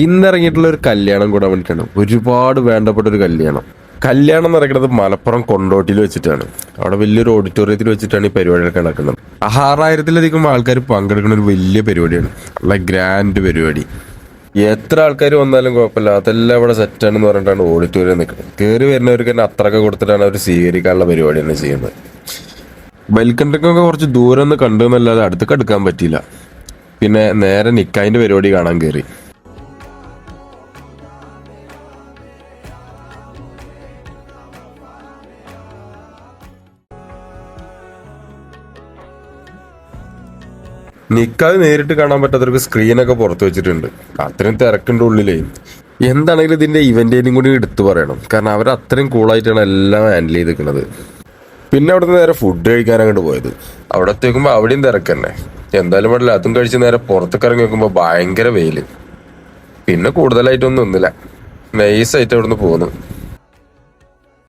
ഇന്നിറങ്ങിയിട്ടുള്ള ഒരു കല്യാണം കൂടാൻ വേണ്ടിയിട്ടാണ്. ഒരുപാട് വേണ്ടപ്പെട്ട ഒരു കല്യാണം. കല്യാണം നടക്കുന്നത് മലപ്പുറം കൊണ്ടോട്ടിയിൽ വെച്ചിട്ടാണ്. അവിടെ വലിയൊരു ഓഡിറ്റോറിയത്തിൽ വെച്ചിട്ടാണ് ഈ പരിപാടികളൊക്കെ നടക്കുന്നത്. 6000-ലധികം ആൾക്കാർ പങ്കെടുക്കുന്ന ഒരു വലിയ പരിപാടിയാണ്. നല്ല ഗ്രാൻഡ് പരിപാടി. എത്ര ആൾക്കാർ വന്നാലും കുഴപ്പമില്ല, അതെല്ലാം ഇവിടെ സെറ്റാണെന്ന് പറഞ്ഞിട്ടാണ് ഓഡിറ്റോറിയം നിൽക്കുന്നത്. കയറി വരുന്നവർക്ക് തന്നെ അത്രയൊക്കെ കൊടുത്തിട്ടാണ് അവർ സ്വീകരിക്കാനുള്ള പരിപാടി തന്നെ ചെയ്യുന്നത്. വെൽക്കം ഡ്രിങ്കൊക്കെ കുറച്ച് ദൂരം ഒന്ന് കണ്ടു എന്നല്ലാതെ അടുത്തേക്ക് എടുക്കാൻ പറ്റിയില്ല. പിന്നെ നേരെ നിക്കായിന്റെ പരിപാടി കാണാൻ കയറി. നിക്കാതെ നേരിട്ട് കാണാൻ പറ്റാത്തവർക്ക് സ്ക്രീനൊക്കെ പുറത്ത് വെച്ചിട്ടുണ്ട്. അത്രയും തിരക്കുണ്ട് ഉള്ളിലേ. എന്താണെങ്കിലും ഇതിന്റെ ഇവന്റിനും കൂടി എടുത്തു പറയണം, കാരണം അവർ അത്രയും കൂളായിട്ടാണ് എല്ലാം ഹാൻഡിൽ ചെയ്തിരിക്കുന്നത്. പിന്നെ അവിടുന്ന് നേരെ ഫുഡ് കഴിക്കാൻ അങ്ങോട്ട് പോയത്. അവിടെ എത്തിക്കുമ്പോൾ അവിടെയും തിരക്ക് തന്നെ. എന്തായാലും പാടില്ല, അതും കഴിച്ച് നേരെ പുറത്തേക്ക് ഇറങ്ങി നോക്കുമ്പോൾ ഭയങ്കര വെയില്. പിന്നെ കൂടുതലായിട്ടൊന്നും ഒന്നുമില്ല, നൈസായിട്ട് അവിടുന്ന് പോന്നു.